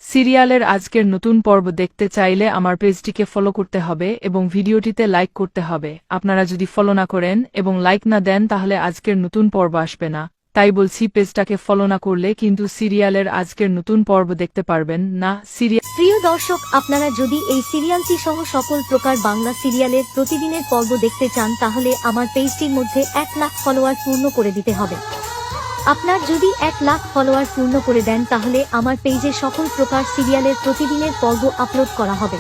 সিরিয়ালের আজকের নতুন পর্ব দেখতে চাইলে আমার পেজটিকে ফলো করতে হবে এবং ভিডিওটিতে লাইক করতে হবে। আপনারা যদি ফলো না করেন এবং লাইক না দেন তাহলে আজকের নতুন পর্ব আসবে না। তাই বলছি, পেজটাকে ফলো না করলে কিন্তু সিরিয়ালের আজকের নতুন পর্ব দেখতে পারবেন না। প্রিয় দর্শক, আপনারা যদি এই সিরিয়ালটি সহ সকল প্রকার বাংলা সিরিয়ালের প্রতিদিনের পর্ব দেখতে চান তাহলে আমার পেজটির মধ্যে 1 লাখ ফলোয়ার পূর্ণ করে দিতে হবে। আপনার যদি 1 লাখ ফলোয়ার পূর্ণ করে দেন তাহলে আমার পেজে সকল প্রকার সিরিয়ালের প্রতিদিনের পর্ব আপলোড করা হবে।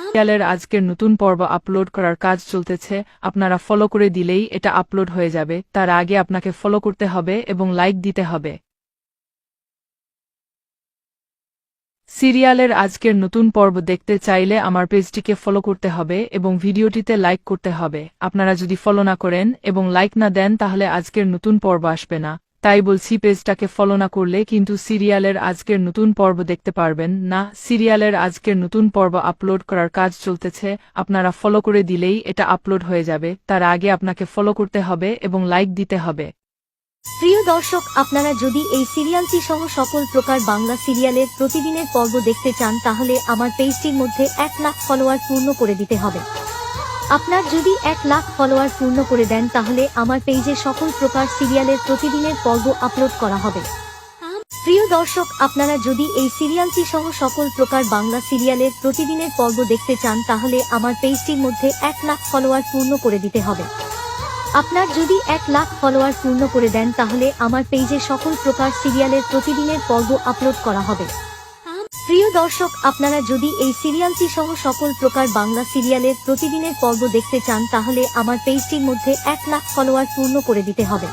সিরিয়ালের আজকের নতুন পর্ব আপলোড করার কাজ চলতেছে, আপনারা ফলো করে দিলেই এটা আপলোড হয়ে যাবে। তার আগে আপনাকে ফলো করতে হবে এবং লাইক দিতে হবে। সিরিয়ালের আজকের নতুন পর্ব দেখতে চাইলে আমার পেজটিকে ফলো করতে হবে এবং ভিডিওটিতে লাইক করতে হবে। আপনারা যদি ফলো না করেন এবং লাইক না দেন তাহলে আজকের নতুন পর্ব আসবে না। তাই বলছি, পেজটাকে ফলো না করলে কিন্তু সিরিয়ালের আজকের নতুন পর্ব দেখতে পারবেন না। সিরিয়ালের আজকের নতুন পর্ব আপলোড করার কাজ চলতেছে, আপনারা ফলো করে দিলেই এটা আপলোড হয়ে যাবে। তার আগে আপনাকে ফলো করতে হবে এবং লাইক দিতে হবে। প্রিয় দর্শক, আপনারা যদি এই সিরিয়ালটি সহ সকল প্রকার বাংলা সিরিয়ালের প্রতিদিনের পর্ব দেখতে চান তাহলে আমার পেজটির মধ্যে 1 লাখ ফলোয়ার পূর্ণ করে দিতে হবে। আপনার যদি 1 লাখ ফলোয়ার পূর্ণ করে দেন তাহলে আমার পেজে সকল প্রকার সিরিয়ালের প্রতিদিনের পর্ব আপলোড করা হবে। প্রিয় দর্শক, আপনারা যদি এই সিরিয়ালটি সহ সকল প্রকার বাংলা সিরিয়ালের প্রতিদিনের পর্ব দেখতে চান তাহলে আমার পেজটির মধ্যে 1 লাখ ফলোয়ার পূর্ণ করে দিতে হবে। আপনার যদি 1 লাখ ফলোয়ার পূর্ণ করে দেন তাহলে আমার পেজে সকল প্রকার সিরিয়ালের প্রতিদিনের পর্ব আপলোড করা হবে। প্রিয় দর্শক, আপনারা যদি এই সিরিয়ালটি সহ সকল প্রকার বাংলা সিরিয়ালের প্রতিদিনের পর্ব দেখতে চান তাহলে আমার পেজটির মধ্যে 1 লাখ ফলোয়ার পূর্ণ করে দিতে হবে।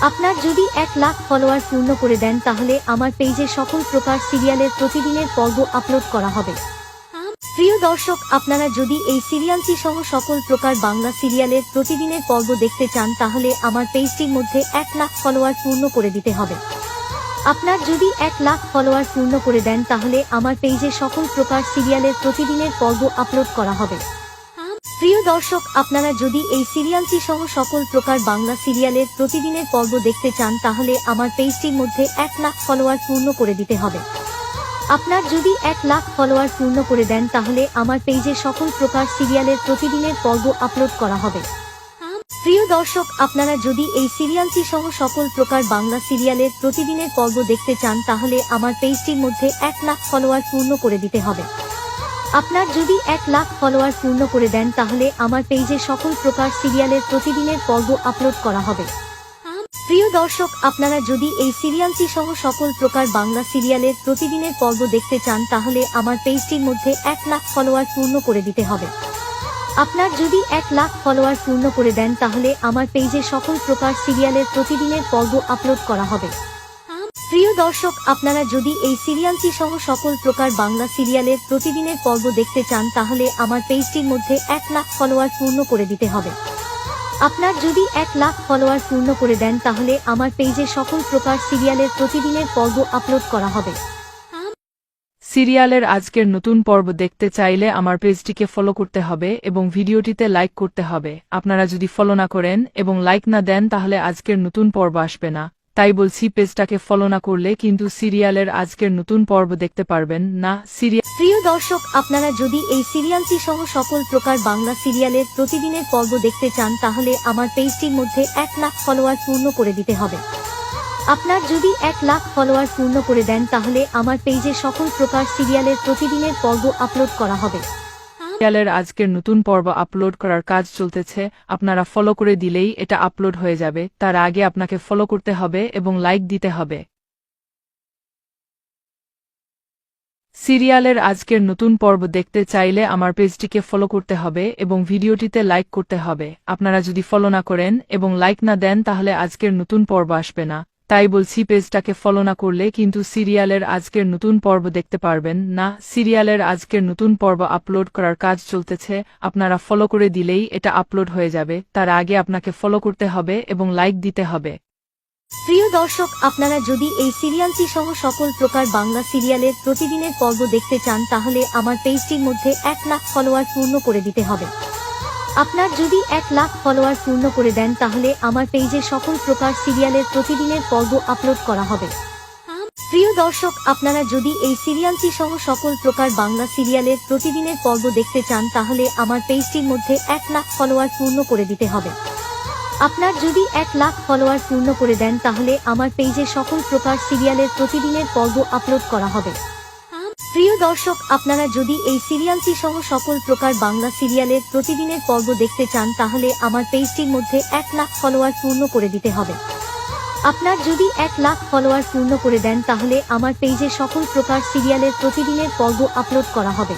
আপনার যদি 1 লাখ ফলোয়ার পূর্ণ করে দেন তাহলে আমার পেজে সকল প্রকার সিরিয়ালের প্রতিদিনের পর্ব আপলোড করা হবে। প্রিয় দর্শক, আপনারা যদি এই সিরিয়ালটি সহ সকল প্রকার বাংলা সিরিয়ালের প্রতিদিনের পর্ব দেখতে চান তাহলে আমার পেজটির মধ্যে 1 লাখ ফলোয়ার পূর্ণ করে দিতে হবে। আপনার যদি 1 লাখ ফলোয়ার পূর্ণ করে দেন তাহলে আমার পেজে সকল প্রকার সিরিয়ালের প্রতিদিনের পর্ব আপলোড করা হবে। প্রিয় দর্শক, আপনারা যদি এই সিরিয়ালটি সহ সকল প্রকার বাংলা সিরিয়ালের প্রতিদিনের পর্ব দেখতে চান তাহলে আমার পেজটির মধ্যে 1 লাখ ফলোয়ার পূর্ণ করে দিতে হবে। আপনার যদি 1 লাখ ফলোয়ার পূর্ণ করে দেন তাহলে আমার পেজে সকল প্রকার সিরিয়ালের প্রতিদিনের পর্ব আপলোড করা হবে। প্রিয় দর্শক, আপনারা যদি এই সিরিয়ালটি সহ সকল প্রকার বাংলা সিরিয়ালের প্রতিদিনের পর্ব দেখতে চান তাহলে আমার পেজটির মধ্যে 1 লাখ ফলোয়ার পূর্ণ করে দিতে হবে। আপনার যদি 1 লাখ ফলোয়ার পূর্ণ করে দেন তাহলে আমার পেজে সকল প্রকার সিরিয়ালের প্রতিদিনের পর্ব আপলোড করা হবে। প্রিয় দর্শক, আপনারা যদি এই সিরিয়ালটি সহ সকল প্রকার বাংলা সিরিয়ালের প্রতিদিনের পর্ব দেখতে চান তাহলে আমার পেজটির মধ্যে 1 লাখ ফলোয়ার পূর্ণ করে দিতে হবে। আপনার যদি 1 লাখ ফলোয়ার পূর্ণ করে দেন তাহলে আমার পেজে সকল প্রকার সিরিয়ালের প্রতিদিনের পর্ব আপলোড করা হবে। প্রিয় দর্শক, আপনারা যদি এই সিরিয়ালটি সহ সকল প্রকার বাংলা সিরিয়ালের প্রতিদিনের পর্ব দেখতে চান তাহলে আমার পেজটির মধ্যে 1 লাখ ফলোয়ার পূর্ণ করে দিতে হবে। আপনার যদি 1 লাখ ফলোয়ার পূর্ণ করে দেন তাহলে আমার পেজে সকল প্রকার সিরিয়ালের প্রতিদিনের পর্ব আপলোড করা হবে। সিরিয়ালের আজকের নতুন পর্ব দেখতে চাইলে আমার পেজটিকে ফলো করতে হবে এবং ভিডিওটিতে লাইক করতে হবে। আপনারা যদি ফলো না করেন এবং লাইক না দেন তাহলে আজকের নতুন পর্ব আসবে না। তাই বলছি, পেজটাকে ফলো না করলে কিন্তু সিরিয়ালের আজকের নতুন পর্ব দেখতে পারবেন না। প্রিয় দর্শক, আপনারা যদি এই সিরিয়ালটি সহ সকল প্রকার বাংলা সিরিয়ালের প্রতিদিনের পর্ব দেখতে চান তাহলে আমার পেজটির মধ্যে 1 লাখ ফলোয়ার পূর্ণ করে দিতে হবে। আপনার যদি 1 লাখ ফলোয়ার পূর্ণ করে দেন তাহলে আমার পেজে সকল প্রকার সিরিয়ালের প্রতিদিনের পর্ব আপলোড করা হবে। সিরিয়ালের আজকের নতুন পর্ব আপলোড করার কাজ চলতেছে, আপনারা ফলো করে দিলেই এটা আপলোড হয়ে যাবে। তার আগে আপনাকে ফলো করতে হবে এবং লাইক দিতে হবে। সিরিয়ালের আজকের নতুন পর্ব দেখতে চাইলে আমার পেজটিকে ফলো করতে হবে এবং ভিডিওটিতে লাইক করতে হবে। আপনারা যদি ফলো না করেন এবং লাইক না দেন তাহলে আজকের নতুন পর্ব আসবে না। তাই বলছি, পেজটাকে ফলো না করলে কিন্তু সিরিয়ালের আজকের নতুন পর্ব দেখতে পারবেন না। সিরিয়ালের আজকের নতুন পর্ব আপলোড করার কাজ চলতেছে, আপনারা ফলো করে দিলেই এটা আপলোড হয়ে যাবে। তার আগে আপনাকে ফলো করতে হবে এবং লাইক দিতে হবে। প্রিয় দর্শক, আপনারা যদি এই সিরিয়ালটি সহ সকল প্রকার বাংলা সিরিয়ালের প্রতিদিনের পর্ব দেখতে চান তাহলে আমার পেজটির মধ্যে 1 লাখ ফলোয়ার পূর্ণ করে দিতে হবে। আপনার যদি 1 লাখ ফলোয়ার পূর্ণ করে দেন তাহলে আমার পেজে সকল প্রকার সিরিয়ালের প্রতিদিনের পর্ব আপলোড করা হবে। প্রিয় দর্শক, আপনারা যদি এই সিরিয়ালটি সহ সকল প্রকার বাংলা সিরিয়ালের প্রতিদিনের পর্ব দেখতে চান তাহলে আমার পেজটির মধ্যে 1 লাখ ফলোয়ার পূর্ণ করে দিতে হবে। আপনার যদি 1 লাখ ফলোয়ার পূর্ণ করে দেন তাহলে আমার পেজে সকল প্রকার সিরিয়ালের প্রতিদিনের পর্ব আপলোড করা হবে। প্রিয় দর্শক, আপনারা যদি এই সিরিয়ালটি সহ সকল প্রকার বাংলা সিরিয়ালের প্রতিদিনের পর্ব দেখতে চান তাহলে আমার পেজটির মধ্যে 1 লাখ ফলোয়ার পূর্ণ করে দিতে হবে। আপনার যদি 1 লাখ ফলোয়ার পূর্ণ করে দেন তাহলে আমার পেজে সকল প্রকার সিরিয়ালের প্রতিদিনের পর্ব আপলোড করা হবে।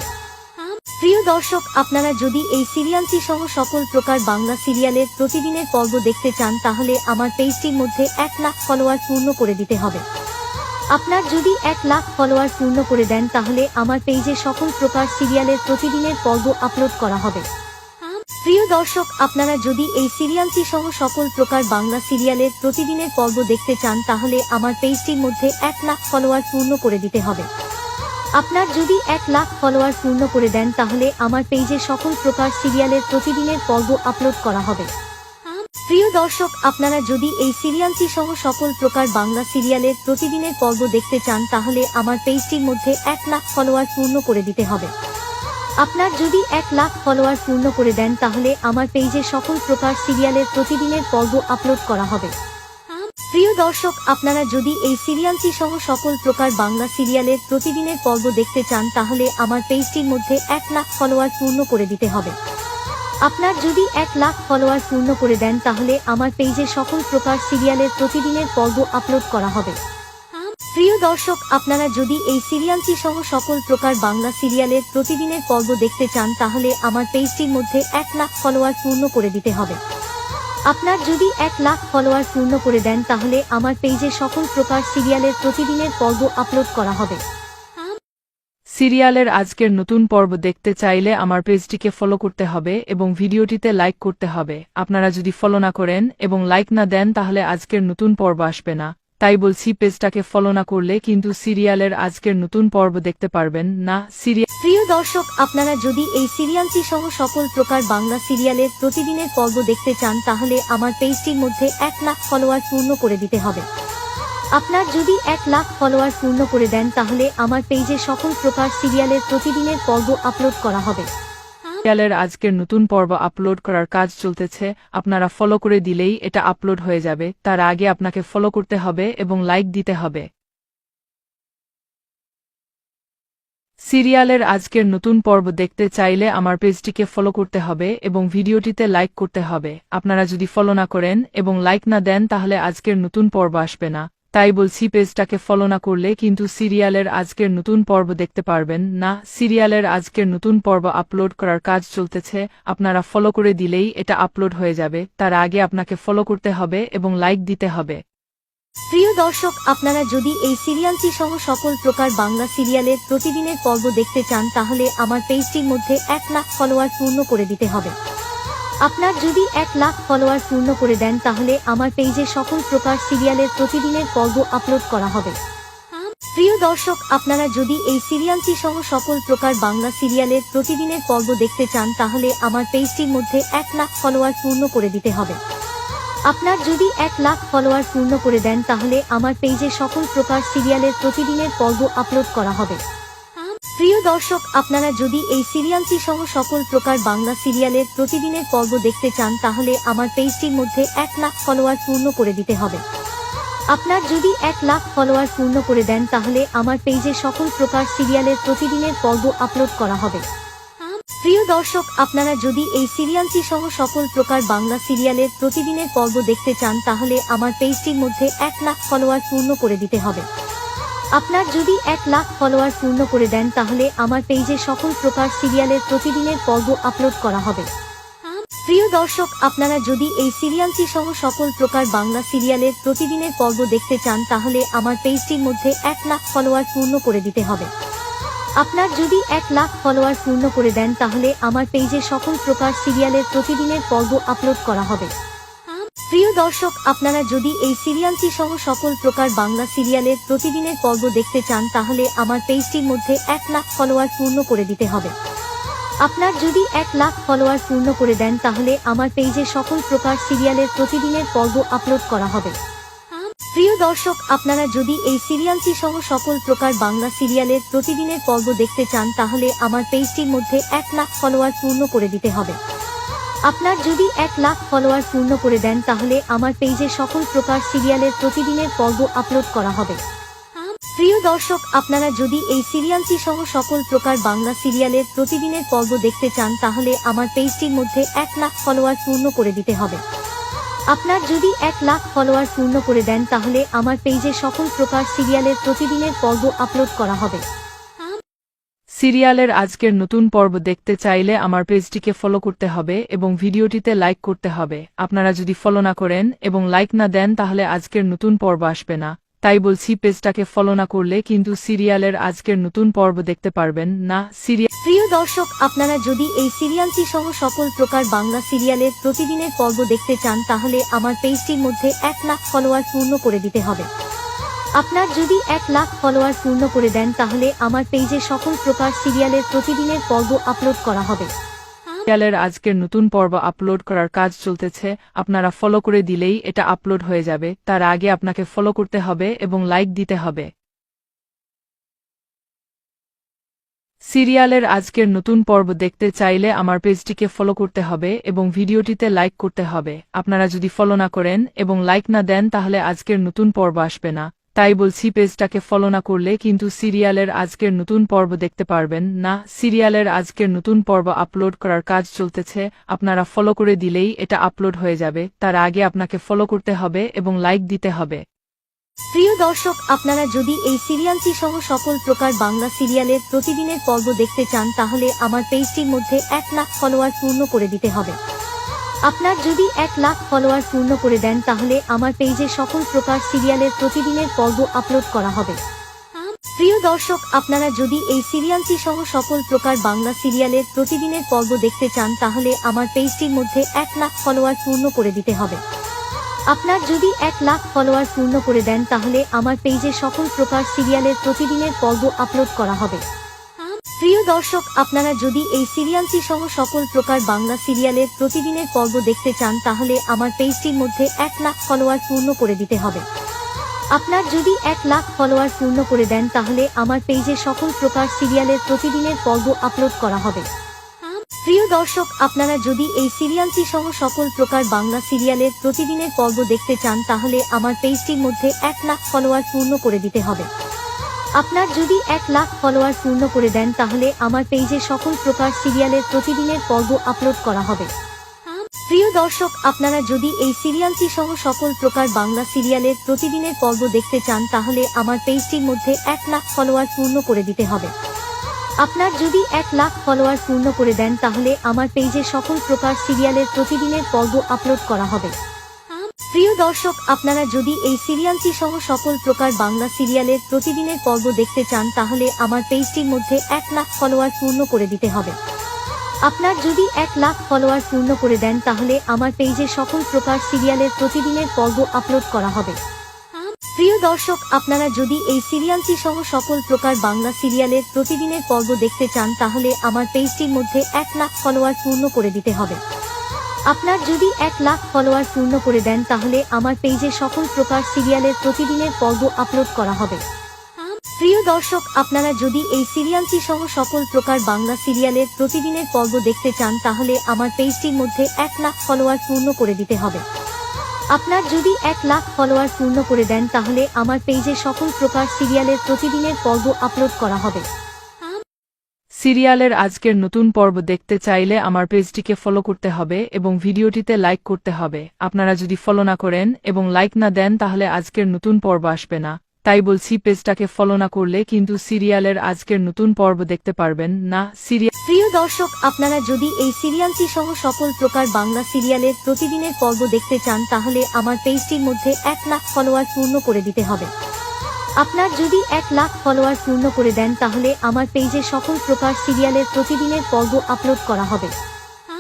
প্রিয় দর্শক, আপনারা যদি এই সিরিয়ালটি সহ সকল প্রকার বাংলা সিরিয়ালের প্রতিদিনের পর্ব দেখতে চান তাহলে আমার পেজটির মধ্যে 1 লাখ ফলোয়ার পূর্ণ করে দিতে হবে। আপনার যদি 1 লাখ ফলোয়ার পূর্ণ করে দেন তাহলে আমার পেজে সকল প্রকার সিরিয়ালের প্রতিদিনের পর্ব আপলোড করা হবে। প্রিয় দর্শক, আপনারা যদি এই সিরিয়ালটি সহ সকল প্রকার বাংলা সিরিয়ালের প্রতিদিনের পর্ব দেখতে চান তাহলে আমার পেজটির মধ্যে 1 লাখ ফলোয়ার পূর্ণ করে দিতে হবে। আপনার যদি 1 লাখ ফলোয়ার পূর্ণ করে দেন তাহলে আমার পেজে সকল প্রকার সিরিয়ালের প্রতিদিনের পর্ব আপলোড করা হবে। প্রিয় দর্শক, আপনারা যদি এই সিরিয়ালটি সহ সকল প্রকার বাংলা সিরিয়ালের প্রতিদিনের পর্ব দেখতে চান তাহলে আমার পেজটির মধ্যে 1 লাখ ফলোয়ার পূর্ণ করে দিতে হবে। আপনার যদি 1 লাখ ফলোয়ার পূর্ণ করে দেন তাহলে আমার পেজে সকল প্রকার সিরিয়ালের প্রতিদিনের পর্ব আপলোড করা হবে। প্রিয় দর্শক, আপনারা যদি এই সিরিয়ালটি সহ সকল প্রকার বাংলা সিরিয়ালের প্রতিদিনের পর্ব দেখতে চান তাহলে আমার পেজটির মধ্যে 1 লাখ ফলোয়ার পূর্ণ করে দিতে হবে। আপনার যদি 1 লাখ ফলোয়ার পূর্ণ করে দেন তাহলে আমার পেজে সকল প্রকার সিরিয়ালের প্রতিদিনের পর্ব আপলোড করা হবে। প্রিয় দর্শক, আপনারা যদি এই সিরিয়ালটি সহ সকল প্রকার বাংলা সিরিয়ালের প্রতিদিনের পর্ব দেখতে চান তাহলে আমার পেজটির মধ্যে 1 লাখ ফলোয়ার পূর্ণ করে দিতে হবে। আপনার যদি 1 লাখ ফলোয়ার পূর্ণ করে দেন তাহলে আমার পেজে সকল প্রকার সিরিয়ালের প্রতিদিনের পর্ব আপলোড করা হবে। সিরিয়ালের আজকের নতুন পর্ব দেখতে চাইলে আমার পেজটিকে ফলো করতে হবে এবং ভিডিওটিতে লাইক করতে হবে। আপনারা যদি ফলো না করেন এবং লাইক না দেন তাহলে আজকের নতুন পর্ব আসবে না। তাই বলছি, পেজটাকে ফলো না করলে কিন্তু সিরিয়ালের আজকের নতুন পর্ব দেখতে পারবেন না। প্রিয় দর্শক, আপনারা যদি এই সিরিয়ালটি সহ সকল প্রকার বাংলা সিরিয়ালের প্রতিদিনের পর্ব দেখতে চান তাহলে আমার পেজটির মধ্যে 1 লাখ ফলোয়ার পূর্ণ করে দিতে হবে। আপনার যদি 1 লাখ ফলোয়ার পূর্ণ করে দেন তাহলে আমার পেজে সকল প্রকার সিরিয়ালের প্রতিদিনের পর্ব আপলোড করা হবে। সিরিয়ালের আজকের নতুন পর্ব আপলোড করার কাজ চলতেছে, আপনারা ফলো করে দিলেই এটা আপলোড হয়ে যাবে। তার আগে আপনাকে ফলো করতে হবে এবং লাইক দিতে হবে। সিরিয়ালের আজকের নতুন পর্ব দেখতে চাইলে আমার পেজটিকে ফলো করতে হবে এবং ভিডিওটিতে লাইক করতে হবে। আপনারা যদি ফলো না করেন এবং লাইক না দেন তাহলে আজকের নতুন পর্ব আসবে না। তাই বলছি, পেজটাকে ফলো না করলে কিন্তু সিরিয়ালের আজকের নতুন পর্ব দেখতে পারবেন না। সিরিয়ালের আজকের নতুন পর্ব আপলোড করার কাজ চলতেছে, আপনারা ফলো করে দিলেই এটা আপলোড হয়ে যাবে। তার আগে আপনাকে ফলো করতে হবে এবং লাইক দিতে হবে। প্রিয় দর্শক, আপনারা যদি এই সিরিয়ালটি সহ সকল প্রকার বাংলা সিরিয়ালের প্রতিদিনের পর্ব দেখতে চান তাহলে আমার পেজটির মধ্যে 1 লাখ ফলোয়ার পূর্ণ করে দিতে হবে। আপনার যদি 1 লাখ ফলোয়ার পূর্ণ করে দেন তাহলে আমার পেজে সকল প্রকার সিরিয়ালের প্রতিদিনের পর্ব আপলোড করা হবে। প্রিয় দর্শক, আপনারা যদি এই সিরিয়ালটি সহ সকল প্রকার বাংলা সিরিয়ালের প্রতিদিনের পর্ব দেখতে চান তাহলে আমার পেজটির মধ্যে 1 লাখ ফলোয়ার পূর্ণ করে দিতে হবে। আপনার যদি 1 লাখ ফলোয়ার পূর্ণ করে দেন তাহলে আমার পেজে সকল প্রকার সিরিয়ালের প্রতিদিনের পর্ব আপলোড করা হবে। প্রিয় দর্শক, আপনারা যদি এই সিরিয়ালটি সহ সকল প্রকার বাংলা সিরিয়ালের প্রতিদিনের পর্ব দেখতে চান তাহলে আমার পেজটির মধ্যে 1 লাখ ফলোয়ার পূর্ণ করে দিতে হবে। আপনার যদি 1 লাখ ফলোয়ার পূর্ণ করে দেন তাহলে আমার পেজে সকল প্রকার সিরিয়ালের প্রতিদিনের পর্ব আপলোড করা হবে। প্রিয় দর্শক, আপনারা যদি এই সিরিয়ালটি সহ সকল প্রকার বাংলা সিরিয়ালের প্রতিদিনের পর্ব দেখতে চান তাহলে আমার পেজটির মধ্যে 1 লাখ ফলোয়ার পূর্ণ করে দিতে হবে। আপনার যদি 1 লাখ ফলোয়ার পূর্ণ করে দেন তাহলে আমার পেজে সকল প্রকার সিরিয়ালের প্রতিদিনের পর্ব আপলোড করা হবে। প্রিয় দর্শক, আপনারা যদি এই সিরিয়ালটি সহ সকল প্রকার বাংলা সিরিয়ালের প্রতিদিনের পর্ব দেখতে চান তাহলে আমার পেজটির মধ্যে 1 লাখ ফলোয়ার পূর্ণ করে দিতে হবে। আপনার যদি 1 লাখ ফলোয়ার পূর্ণ করে দেন তাহলে আমার পেজে সকল প্রকার সিরিয়ালের প্রতিদিনের পর্ব আপলোড করা হবে। প্রিয় দর্শক, আপনারা যদি এই সিরিয়ালটি সহ সকল প্রকার বাংলা সিরিয়ালের প্রতিদিনের পর্ব দেখতে চান তাহলে আমার পেজটির মধ্যে 1 লাখ ফলোয়ার পূর্ণ করে দিতে হবে। আপনার যদি 1 লাখ ফলোয়ার পূর্ণ করে দেন তাহলে আমার পেজে সকল প্রকার সিরিয়ালের প্রতিদিনের পর্ব আপলোড করা হবে। প্রিয় দর্শক, আপনারা যদি এই সিরিয়ালটি সহ সকল প্রকার বাংলা সিরিয়ালের প্রতিদিনের পর্ব দেখতে চান তাহলে আমার পেজটির মধ্যে 1,00,000 ফলোয়ার পূর্ণ করে দিতে হবে। আপনার যদি 1,00,000 ফলোয়ার পূর্ণ করে দেন তাহলে আমার পেজে সকল প্রকার সিরিয়ালের প্রতিদিনের পর্ব আপলোড করা হবে। প্রিয় দর্শক, আপনারা যদি এই সিরিয়ালটি সহ সকল প্রকার বাংলা সিরিয়ালের প্রতিদিনের পর্ব দেখতে চান তাহলে আমার পেজটির মধ্যে 1,00,000 ফলোয়ার পূর্ণ করে দিতে হবে। আপনার যদি 1,00,000 ফলোয়ার পূর্ণ করে দেন তাহলে আমার পেজে সকল প্রকার সিরিয়ালের প্রতিদিনের পর্ব আপলোড করা হবে। সিরিয়ালের আজকের নতুন পর্ব দেখতে চাইলে আমার পেজটিকে ফলো করতে হবে এবং ভিডিওটিতে লাইক করতে হবে। আপনারা যদি ফলো না করেন এবং লাইক না দেন তাহলে আজকের নতুন পর্ব আসবে না। তাই বলছি, পেজটাকে ফলো না করলে কিন্তু সিরিয়ালের আজকের নতুন পর্ব দেখতে পারবেন না। প্রিয় দর্শক, আপনারা যদি এই সিরিয়ালটি সহ সকল প্রকার বাংলা সিরিয়ালের প্রতিদিনের পর্ব দেখতে চান তাহলে আমার পেজটির মধ্যে 1,00,000 ফলোয়ার পূর্ণ করে দিতে হবে। আপনার যদি 1,00,000 ফলোয়ার পূর্ণ করে দেন তাহলে আমার পেজে সকল প্রকার সিরিয়ালের প্রতিদিনের পর্ব আপলোড করা হবে। সিরিয়ালের আজকের নতুন পর্ব আপলোড করার কাজ চলতেছে, আপনারা ফলো করে দিলেই এটা আপলোড হয়ে যাবে। তার আগে আপনাকে ফলো করতে হবে এবং লাইক দিতে হবে। সিরিয়ালের আজকের নতুন পর্ব দেখতে চাইলে আমার পেজটিকে ফলো করতে হবে এবং ভিডিওটিতে লাইক করতে হবে। আপনারা যদি ফলো না করেন এবং লাইক না দেন তাহলে আজকের নতুন পর্ব আসবে না। তাই বলছি, পেজটাকে ফলো না করলে কিন্তু সিরিয়ালের আজকের নতুন পর্ব দেখতে পারবেন না। সিরিয়ালের আজকের নতুন পর্ব আপলোড করার কাজ চলতেছে, আপনারা ফলো করে দিলেই এটা আপলোড হয়ে যাবে। তার আগে আপনাকে ফলো করতে হবে এবং লাইক দিতে হবে। প্রিয় দর্শক, আপনারা যদি এই সিরিয়ালটি সহ সকল প্রকার বাংলা সিরিয়ালের প্রতিদিনের পর্ব দেখতে চান তাহলে আমার পেজটির মধ্যে 1,00,000 ফলোয়ার পূর্ণ করে দিতে হবে। আপনার যদি 1,00,000 ফলোয়ার পূর্ণ করে দেন তাহলে আমার পেজে সকল প্রকার সিরিয়ালের প্রতিদিনের পর্ব আপলোড করা হবে। প্রিয় দর্শক, আপনারা যদি এই সিরিয়ালটি সহ সকল প্রকার বাংলা সিরিয়ালের প্রতিদিনের পর্ব দেখতে চান তাহলে আমার পেজটির মধ্যে 1,00,000 ফলোয়ার পূর্ণ করে দিতে হবে। আপনার যদি 1,00,000 ফলোয়ার পূর্ণ করে দেন তাহলে আমার পেজে সকল প্রকার সিরিয়ালের প্রতিদিনের পর্ব আপলোড করা হবে। প্রিয় দর্শক, আপনারা যদি এই সিরিয়ালটি সহ সকল প্রকার বাংলা সিরিয়ালের প্রতিদিনের পর্ব দেখতে চান তাহলে আমার পেজটির মধ্যে 1,00,000 ফলোয়ার পূর্ণ করে দিতে হবে। আপনার যদি 1,00,000 ফলোয়ার পূর্ণ করে দেন তাহলে আমার পেজে সকল প্রকার সিরিয়ালের প্রতিদিনের পর্ব আপলোড করা হবে। প্রিয় দর্শক, আপনারা যদি এই সিরিয়ালটি সহ সকল প্রকার বাংলা সিরিয়ালের প্রতিদিনের পর্ব দেখতে চান তাহলে আমার পেজটির মধ্যে 1,00,000 ফলোয়ার পূর্ণ করে দিতে হবে। আপনার যদি 1,00,000 ফলোয়ার পূর্ণ করে দেন তাহলে আমার পেজে সকল প্রকার সিরিয়ালের প্রতিদিনের পর্ব আপলোড করা হবে। প্রিয় দর্শক, আপনারা যদি এই সিরিয়ালটি সহ সকল প্রকার বাংলা সিরিয়ালের প্রতিদিনের পর্ব দেখতে চান তাহলে আমার পেজটির মধ্যে 1,00,000 ফলোয়ার পূর্ণ করে দিতে হবে। আপনার যদি 1,00,000 ফলোয়ার পূর্ণ করে দেন তাহলে আমার পেজে সকল প্রকার সিরিয়ালের প্রতিদিনের পর্ব আপলোড করা হবে। প্রিয় দর্শক, আপনারা যদি এই সিরিয়ালটি সহ সকল প্রকার বাংলা সিরিয়ালের প্রতিদিনের পর্ব দেখতে চান তাহলে আমার পেজটির মধ্যে 1,00,000 ফলোয়ার পূর্ণ করে দিতে হবে। আপনার যদি 1,00,000 ফলোয়ার পূর্ণ করে দেন তাহলে আমার পেজে সকল প্রকার সিরিয়ালের প্রতিদিনের পর্ব আপলোড করা হবে। প্রিয় দর্শক, আপনারা যদি এই সিরিয়ালটি সহ সকল প্রকার বাংলা সিরিয়ালের প্রতিদিনের পর্ব দেখতে চান তাহলে আমার পেজটির মধ্যে 1,00,000 ফলোয়ার পূর্ণ করে দিতে হবে। আপনার যদি 1,00,000 ফলোয়ার পূর্ণ করে দেন তাহলে আমার পেজে সকল প্রকার সিরিয়ালের প্রতিদিনের পর্ব আপলোড করা হবে। প্রিয় দর্শক, আপনারা যদি এই সিরিয়ালটি সহ সকল প্রকার বাংলা সিরিয়ালের প্রতিদিনের পর্ব দেখতে চান তাহলে আমার পেজটির মধ্যে 1,00,000 ফলোয়ার পূর্ণ করে দিতে হবে। আপনার যদি 1,00,000 ফলোয়ার পূর্ণ করে দেন তাহলে আমার পেজে সকল প্রকার সিরিয়ালের প্রতিদিনের পর্ব আপলোড করা হবে। সিরিয়ালের আজকের নতুন পর্ব দেখতে চাইলে আমার পেজটিকে ফলো করতে হবে এবং ভিডিওটিতে লাইক করতে হবে। আপনারা যদি ফলো না করেন এবং লাইক না দেন তাহলে আজকের নতুন পর্ব আসবে না। তাই বলছি, পেজটাকে ফলো না করলে কিন্তু সিরিয়ালের আজকের নতুন পর্ব দেখতে পারবেন না। প্রিয় দর্শক, আপনারা যদি এই সিরিয়ালটি সহ সকল প্রকার বাংলা সিরিয়ালের প্রতিদিনের পর্ব দেখতে চান তাহলে আমার পেজটির মধ্যে 1,00,000 ফলোয়ার পূর্ণ করে দিতে হবে। আপনার যদি 1,00,000 ফলোয়ার পূর্ণ করে দেন তাহলে আমার পেজে সকল প্রকার সিরিয়ালের প্রতিদিনের পর্ব আপলোড করা হবে।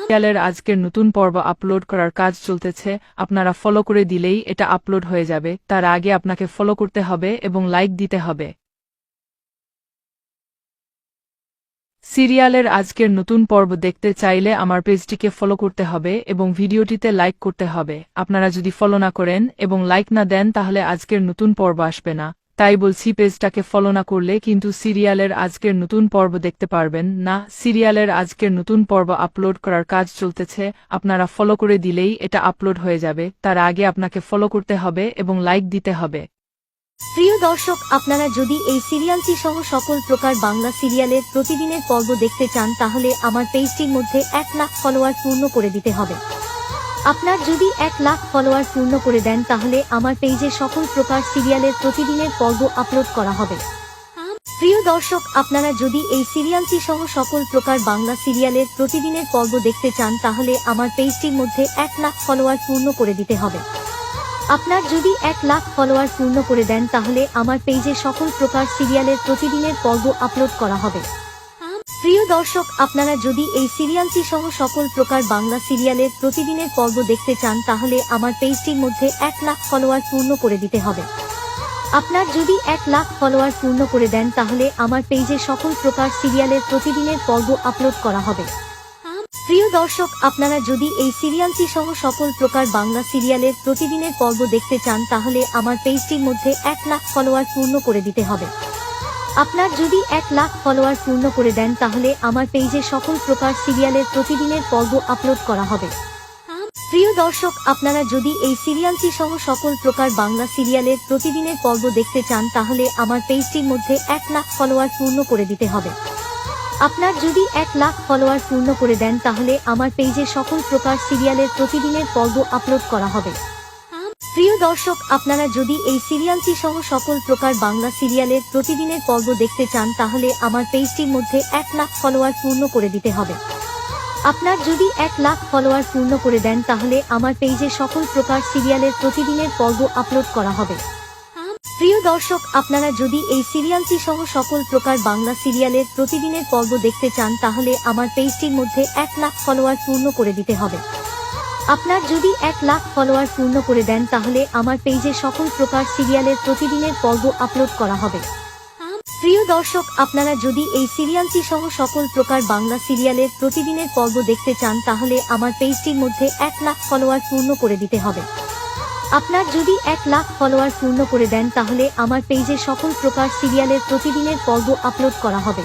সিরিয়ালের আজকের নতুন পর্ব আপলোড করার কাজ চলতেছে, আপনারা ফলো করে দিলেই এটা আপলোড হয়ে যাবে। তার আগে আপনাকে ফলো করতে হবে এবং লাইক দিতে হবে। সিরিয়ালের আজকের নতুন পর্ব দেখতে চাইলে আমার পেজটিকে ফলো করতে হবে এবং ভিডিওটিতে লাইক করতে হবে। আপনারা যদি ফলো না করেন এবং লাইক না দেন তাহলে আজকের নতুন পর্ব আসবে না। তাই বলছি পেজটাকে ফলো না করলে কিন্তু সিরিয়ালের আজকের নতুন পর্ব দেখতে পারবেন না। সিরিয়ালের আজকের নতুন পর্ব আপলোড করার কাজ চলতেছে, আপনারা ফলো করে দিলেই এটা আপলোড হয়ে যাবে। তার আগে আপনাকে ফলো করতে হবে এবং লাইক দিতে হবে। প্রিয় দর্শক, আপনারা যদি এই সিরিয়ালটি সহ সকল প্রকার বাংলা সিরিয়ালের প্রতিদিনের পর্ব দেখতে চান তাহলে আমার পেজটির মধ্যে 1 লাখ ফলোয়ার পূর্ণ করে দিতে হবে। আপনার যদি 1 লাখ ফলোয়ার পূর্ণ করে দেন তাহলে আমার পেজে সকল প্রকার সিরিয়ালের প্রতিদিনের পর্ব আপলোড করা হবে। প্রিয় দর্শক, আপনারা যদি এই সিরিয়ালটি সহ সকল প্রকার বাংলা সিরিয়ালের প্রতিদিনের পর্ব দেখতে চান তাহলে আমার পেজটির মধ্যে 1 লাখ ফলোয়ার পূর্ণ করে দিতে হবে। আপনার যদি 1 লাখ ফলোয়ার পূর্ণ করে দেন তাহলে আমার পেজে সকল প্রকার সিরিয়ালের প্রতিদিনের পর্ব আপলোড করা হবে। প্রিয় দর্শক, আপনারা যদি এই সিরিয়ালটি সহ সকল প্রকার বাংলা সিরিয়ালের প্রতিদিনের পর্ব দেখতে চান তাহলে আমার পেজটির মধ্যে 1 লাখ ফলোয়ার পূর্ণ করে দিতে হবে। আপনার যদি 1 লাখ ফলোয়ার পূর্ণ করে দেন তাহলে আমার পেজে সকল প্রকার সিরিয়ালের প্রতিদিনের পর্ব আপলোড করা হবে। প্রিয় দর্শক, আপনারা যদি এই সিরিয়ালটি সহ সকল প্রকার বাংলা সিরিয়ালের প্রতিদিনের পর্ব দেখতে চান তাহলে আমার পেজটির মধ্যে 1 লাখ ফলোয়ার পূর্ণ করে দিতে হবে। আপনার যদি 1 লাখ ফলোয়ার পূর্ণ করে দেন তাহলে আমার পেজে সকল প্রকার সিরিয়ালের প্রতিদিনের পর্ব আপলোড করা হবে। প্রিয় দর্শক, আপনারা যদি এই সিরিয়ালটি সহ সকল প্রকার বাংলা সিরিয়ালের প্রতিদিনের পর্ব দেখতে চান তাহলে আমার পেজটির মধ্যে 1 লাখ ফলোয়ার পূর্ণ করে দিতে হবে। আপনার যদি 1 লাখ ফলোয়ার পূর্ণ করে দেন তাহলে আমার পেজে সকল প্রকার সিরিয়ালের প্রতিদিনের পর্ব আপলোড করা হবে। প্রিয় দর্শক, আপনারা যদি এই সিরিয়ালটি সহ সকল প্রকার বাংলা সিরিয়ালের প্রতিদিনের পর্ব দেখতে চান তাহলে আমার পেজটির মধ্যে 1 লাখ ফলোয়ার পূর্ণ করে দিতে হবে। আপনার যদি 1 লাখ ফলোয়ার পূর্ণ করে দেন তাহলে আমার পেজে সকল প্রকার সিরিয়ালের প্রতিদিনের পর্ব আপলোড করা হবে। প্রিয় দর্শক, আপনারা যদি এই সিরিয়ালটি সহ সকল প্রকার বাংলা সিরিয়ালের প্রতিদিনের পর্ব দেখতে চান তাহলে আমার পেজটির মধ্যে 1 লাখ ফলোয়ার পূর্ণ করে দিতে হবে। আপনার যদি 1 লাখ ফলোয়ার পূর্ণ করে দেন তাহলে আমার পেজে সকল প্রকার সিরিয়ালের প্রতিদিনের পর্ব আপলোড করা হবে। প্রিয় দর্শক, আপনারা যদি এই সিরিয়ালটি সহ সকল প্রকার বাংলা সিরিয়ালের প্রতিদিনের পর্ব দেখতে চান তাহলে আমার পেজটির মধ্যে 1 লাখ ফলোয়ার পূর্ণ করে দিতে হবে। আপনার যদি 1 লাখ ফলোয়ার পূর্ণ করে দেন তাহলে আমার পেজে সকল প্রকার সিরিয়ালের প্রতিদিনের পর্ব আপলোড করা হবে।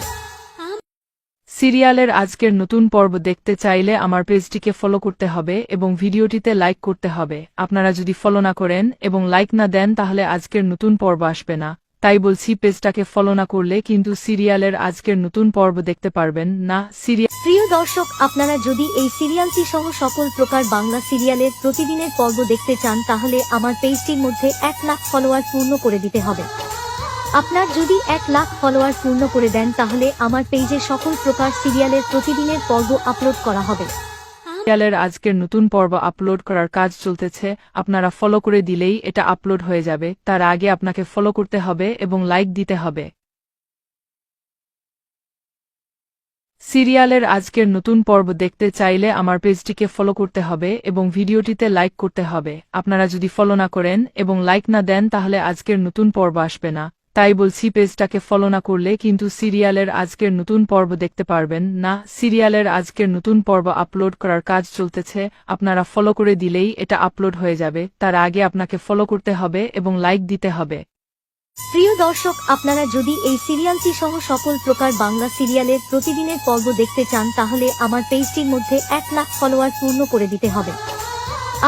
সিরিয়ালের আজকের নতুন পর্ব দেখতে চাইলে আমার পেজটিকে ফলো করতে হবে এবং ভিডিওটিতে লাইক করতে হবে। আপনারা যদি ফলো না করেন এবং লাইক না দেন তাহলে আজকের নতুন পর্ব আসবে না। তাই বলছি পেজটাকে ফলো না করলে কিন্তু সিরিয়ালের আজকের নতুন পর্ব দেখতে পারবেন না। প্রিয় দর্শক, আপনারা যদি এই সিরিয়ালটি সহ সকল প্রকার বাংলা সিরিয়ালের প্রতিদিনের পর্ব দেখতে চান তাহলে আমার পেজটির মধ্যে 1 লাখ ফলোয়ার পূর্ণ করে দিতে হবে। আপনার যদি 1 লাখ ফলোয়ার পূর্ণ করে দেন তাহলে আমার পেজে সকল প্রকার সিরিয়ালের প্রতিদিনের পর্ব আপলোড করা হবে। সিরিয়ালের আজকের নতুন পর্ব আপলোড করার কাজ চলতেছে, আপনারা ফলো করে দিলেই এটা আপলোড হয়ে যাবে। তার আগে আপনাকে ফলো করতে হবে এবং লাইক দিতে হবে। সিরিয়ালের আজকের নতুন পর্ব দেখতে চাইলে আমার পেজটিকে ফলো করতে হবে এবং ভিডিওটিতে লাইক করতে হবে। আপনারা যদি ফলো না করেন এবং লাইক না দেন তাহলে আজকের নতুন পর্ব আসবে না। তাই বলছি পেজটাকে ফলো না করলে কিন্তু সিরিয়ালের আজকের নতুন পর্ব দেখতে পারবেন না। সিরিয়ালের আজকের নতুন পর্ব আপলোড করার কাজ চলতেছে, আপনারা ফলো করে দিলেই এটা আপলোড হয়ে যাবে। তার আগে আপনাকে ফলো করতে হবে এবং লাইক দিতে হবে। প্রিয় দর্শক, আপনারা যদি এই সিরিয়ালটি সহ সকল প্রকার বাংলা সিরিয়ালের প্রতিদিনের পর্ব দেখতে চান তাহলে আমার পেজটির মধ্যে 1 লাখ ফলোয়ার পূর্ণ করে দিতে হবে।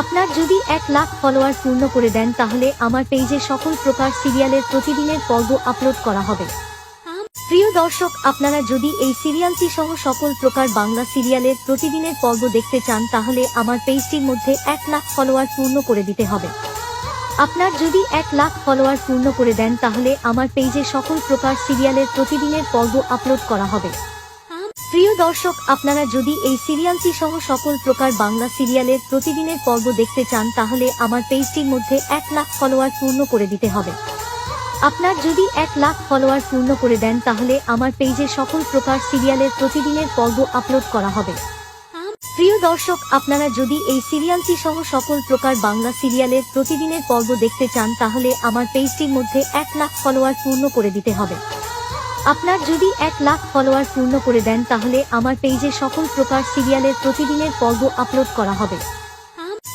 আপনার যদি 1 লাখ ফলোয়ার পূর্ণ করে দেন তাহলে আমার পেজে সকল প্রকার সিরিয়ালের প্রতিদিনের পর্ব আপলোড করা হবে। প্রিয় দর্শক, আপনারা যদি এই সিরিয়ালটি সহ সকল প্রকার বাংলা সিরিয়ালের প্রতিদিনের পর্ব দেখতে চান তাহলে আমার পেজটির মধ্যে 1 লাখ ফলোয়ার পূর্ণ করে দিতে হবে। আপনার যদি 1 লাখ ফলোয়ার পূর্ণ করে দেন তাহলে আমার পেজে সকল প্রকার সিরিয়ালের প্রতিদিনের পর্ব আপলোড করা হবে। প্রিয় দর্শক, আপনারা যদি এই সিরিয়ালটি সহ সকল প্রকার বাংলা সিরিয়ালের প্রতিদিনের পর্ব দেখতে চান তাহলে আমার পেজটির মধ্যে 1 লাখ ফলোয়ার পূর্ণ করে দিতে হবে। আপনার যদি 1 লাখ ফলোয়ার পূর্ণ করে দেন তাহলে আমার পেজে সকল প্রকার সিরিয়ালের প্রতিদিনের পর্ব আপলোড করা হবে। প্রিয় দর্শক, আপনারা যদি এই সিরিয়ালটি সহ সকল প্রকার বাংলা সিরিয়ালের প্রতিদিনের পর্ব দেখতে চান তাহলে আমার পেজটির মধ্যে 1 লাখ ফলোয়ার পূর্ণ করে দিতে হবে। আপনার যদি 1 লাখ ফলোয়ার পূর্ণ করে দেন তাহলে আমার পেজে সকল প্রকার সিরিয়ালের প্রতিদিনের পর্ব আপলোড করা হবে।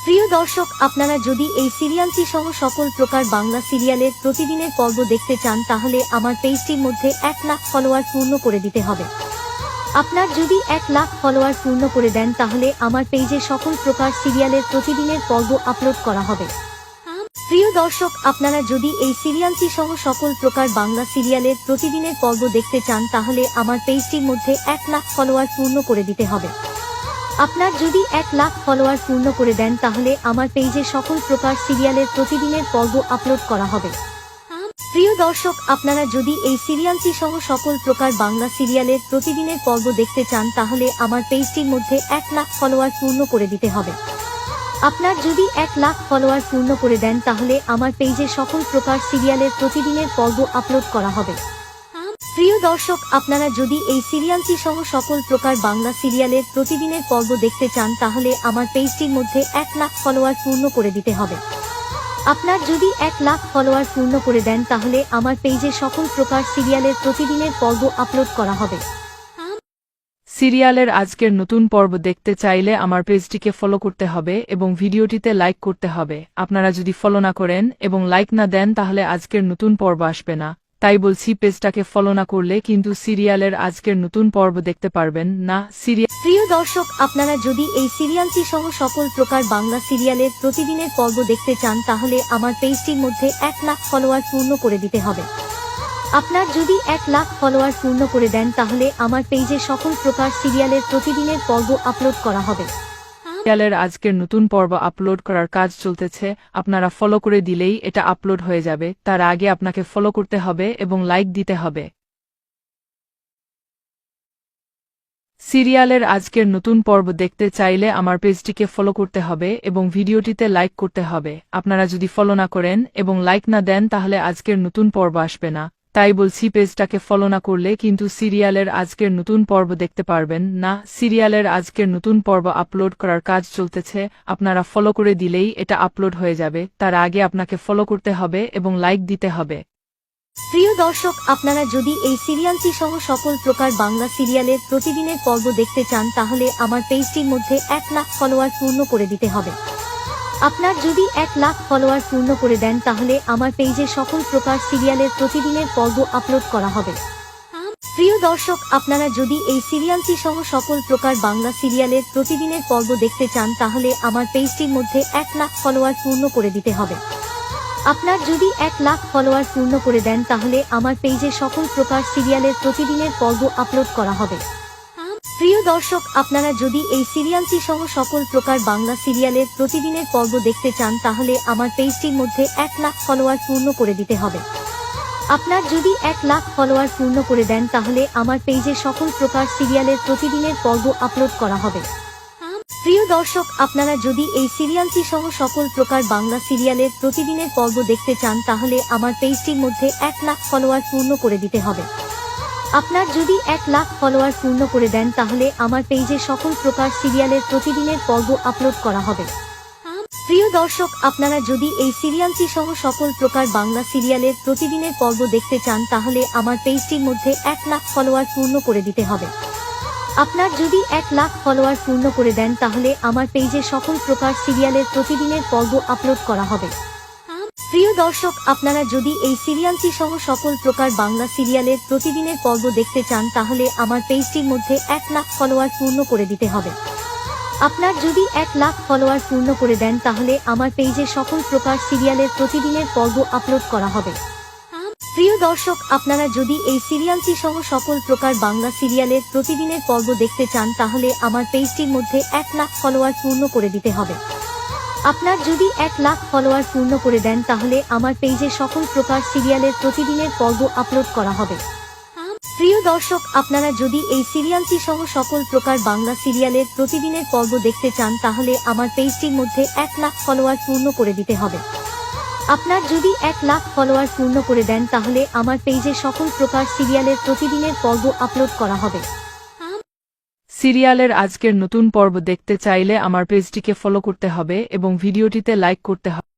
প্রিয় দর্শক, আপনারা যদি এই সিরিয়ালটি সহ সকল প্রকার বাংলা সিরিয়ালের প্রতিদিনের পর্ব দেখতে চান তাহলে আমার পেজটির মধ্যে 1 লাখ ফলোয়ার পূর্ণ করে দিতে হবে। আপনার যদি 1 লাখ ফলোয়ার পূর্ণ করে দেন তাহলে আমার পেজে সকল প্রকার সিরিয়ালের প্রতিদিনের পর্ব আপলোড করা হবে। প্রিয় দর্শক, আপনারা যদি এই সিরিয়ালটি সহ সকল প্রকার বাংলা সিরিয়ালের প্রতিদিনের পর্ব দেখতে চান তাহলে আমার পেজটির মধ্যে 1 লাখ ফলোয়ার পূর্ণ করে দিতে হবে। আপনার যদি 1 লাখ ফলোয়ার পূর্ণ করে দেন তাহলে আমার পেজে সকল প্রকার সিরিয়ালের প্রতিদিনের পর্ব আপলোড করা হবে। প্রিয় দর্শক, আপনারা যদি এই সিরিয়ালটি সহ সকল প্রকার বাংলা সিরিয়ালের প্রতিদিনের পর্ব দেখতে চান তাহলে আমার পেজটির মধ্যে 1 লাখ ফলোয়ার পূর্ণ করে দিতে হবে। আপনার যদি 1 লাখ ফলোয়ার পূর্ণ করে দেন তাহলে আমার পেজে সকল প্রকার সিরিয়ালের প্রতিদিনের পর্ব আপলোড করা হবে। প্রিয় দর্শক, আপনারা যদি এই সিরিয়ালটি সহ সকল প্রকার বাংলা সিরিয়ালের প্রতিদিনের পর্ব দেখতে চান তাহলে আমার পেজটির মধ্যে 1 লাখ ফলোয়ার পূর্ণ করে দিতে হবে। আপনার যদি 1 লাখ ফলোয়ার পূর্ণ করে দেন তাহলে আমার পেজে সকল প্রকার সিরিয়ালের প্রতিদিনের পর্ব আপলোড করা হবে। সিরিয়ালের আজকের নতুন পর্ব দেখতে চাইলে আমার পেজটিকে ফলো করতে হবে এবং ভিডিওটিতে লাইক করতে হবে। আপনারা যদি ফলো না করেন এবং লাইক না দেন তাহলে আজকের নতুন পর্ব আসবে না। তাই বলছি, পেজটাকে ফলো না করলে কিন্তু সিরিয়ালের আজকের নতুন পর্ব দেখতে পারবেন না। প্রিয় দর্শক, আপনারা যদি এই সিরিয়ালটি সহ সকল প্রকার বাংলা সিরিয়ালের প্রতিদিনের পর্ব দেখতে চান তাহলে আমার পেজটির মধ্যে 1 লাখ ফলোয়ার পূর্ণ করে দিতে হবে। আপনার যদি 1 লাখ ফলোয়ার পূর্ণ করে দেন তাহলে আমার পেজে সকল প্রকার সিরিয়ালের প্রতিদিনের পর্ব আপলোড করা হবে। সিরিয়ালের আজকের নতুন পর্ব আপলোড করার কাজ চলতেছে, আপনারা ফলো করে দিলেই এটা আপলোড হয়ে যাবে। তার আগে আপনাকে ফলো করতে হবে এবং লাইক দিতে হবে। সিরিয়ালের আজকের নতুন পর্ব দেখতে চাইলে আমার পেজটিকে ফলো করতে হবে এবং ভিডিওটিতে লাইক করতে হবে। আপনারা যদি ফলো না করেন এবং লাইক না দেন তাহলে আজকের নতুন পর্ব আসবে না। তাই বলছি, পেজটাকে ফলো না করলে কিন্তু সিরিয়ালের আজকের নতুন পর্ব দেখতে পারবেন না। সিরিয়ালের আজকের নতুন পর্ব আপলোড করার কাজ চলতেছে, আপনারা ফলো করে দিলেই এটা আপলোড হয়ে যাবে। তার আগে আপনাকে ফলো করতে হবে এবং লাইক দিতে হবে। প্রিয় দর্শক, আপনারা যদি এই সিরিয়ালটি সহ সকল প্রকার বাংলা সিরিয়ালের প্রতিদিনের পর্ব দেখতে চান তাহলে আমার পেজটির মধ্যে 1 লাখ ফলোয়ার পূর্ণ করে দিতে হবে। আপনার যদি 1 লাখ ফলোয়ার পূর্ণ করে দেন তাহলে আমার পেজে সকল প্রকার সিরিয়ালের প্রতিদিনের পর্ব আপলোড করা হবে। প্রিয় দর্শক, আপনারা যদি এই সিরিয়ালটি সহ সকল প্রকার বাংলা সিরিয়ালের প্রতিদিনের পর্ব দেখতে চান তাহলে আমার পেজটির মধ্যে 1 লাখ ফলোয়ার পূর্ণ করে দিতে হবে। আপনার যদি 1 লাখ ফলোয়ার পূর্ণ করে দেন তাহলে আমার পেজে সকল প্রকার সিরিয়ালের প্রতিদিনের পর্ব আপলোড করা হবে। প্রিয় দর্শক, আপনারা যদি এই সিরিয়ালটি সহ সকল প্রকার বাংলা সিরিয়ালের প্রতিদিনের পর্ব দেখতে চান তাহলে আমার পেজটির মধ্যে 1 লাখ ফলোয়ার পূর্ণ করে দিতে হবে। আপনার যদি 1 লাখ ফলোয়ার পূর্ণ করে দেন তাহলে আমার পেজে সকল প্রকার সিরিয়ালের প্রতিদিনের পর্ব আপলোড করা হবে। প্রিয় দর্শক, আপনারা যদি এই সিরিয়ালটি সহ সকল প্রকার বাংলা সিরিয়ালের প্রতিদিনের পর্ব দেখতে চান তাহলে আমার পেজটির মধ্যে 1 লাখ ফলোয়ার পূর্ণ করে দিতে হবে। আপনার যদি 1 লাখ ফলোয়ার পূর্ণ করে দেন তাহলে আমার পেজে সকল প্রকার সিরিয়ালের প্রতিদিনের পর্ব আপলোড করা হবে। প্রিয় দর্শক, আপনারা যদি এই সিরিয়ালটি সহ সকল প্রকার বাংলা সিরিয়ালের প্রতিদিনের পর্ব দেখতে চান তাহলে আমার পেজটির মধ্যে 1 লাখ ফলোয়ার পূর্ণ করে দিতে হবে। আপনার যদি 1 লাখ ফলোয়ার পূর্ণ করে দেন তাহলে আমার পেজে সকল প্রকার সিরিয়ালের প্রতিদিনের পর্ব আপলোড করা হবে। প্রিয় দর্শক, আপনারা যদি এই সিরিয়ালটি সহ সকল প্রকার বাংলা সিরিয়ালের প্রতিদিনের পর্ব দেখতে চান তাহলে আমার পেজটির মধ্যে 1 লাখ ফলোয়ার পূর্ণ করে দিতে হবে। আপনার যদি 1 লাখ ফলোয়ার পূর্ণ করে দেন তাহলে আমার পেজে সকল প্রকার সিরিয়ালের প্রতিদিনের পর্ব আপলোড করা হবে। প্রিয় দর্শক, আপনারা যদি এই সিরিয়ালটি সহ সকল প্রকার বাংলা সিরিয়ালের প্রতিদিনের পর্ব দেখতে চান তাহলে আমার পেজটির মধ্যে 1 লাখ ফলোয়ার পূর্ণ করে দিতে হবে। আপনার যদি 1 লাখ ফলোয়ার পূর্ণ করে দেন তাহলে আমার পেজে সকল প্রকার সিরিয়ালের প্রতিদিনের পর্ব আপলোড করা হবে। প্রিয় দর্শক, আপনারা যদি এই সিরিয়ালটি সহ সকল প্রকার বাংলা সিরিয়ালের প্রতিদিনের পর্ব দেখতে চান তাহলে আমার পেজটির মধ্যে 1 লাখ ফলোয়ার পূর্ণ করে দিতে হবে। আপনার যদি 1 লাখ ফলোয়ার পূর্ণ করে দেন তাহলে আমার পেজে সকল প্রকার সিরিয়ালের প্রতিদিনের পর্ব আপলোড করা হবে। সিরিয়ালের আজকের নতুন পর্ব দেখতে চাইলে আমার পেজটিকে ফলো করতে হবে এবং ভিডিওটিতে লাইক করতে হবে।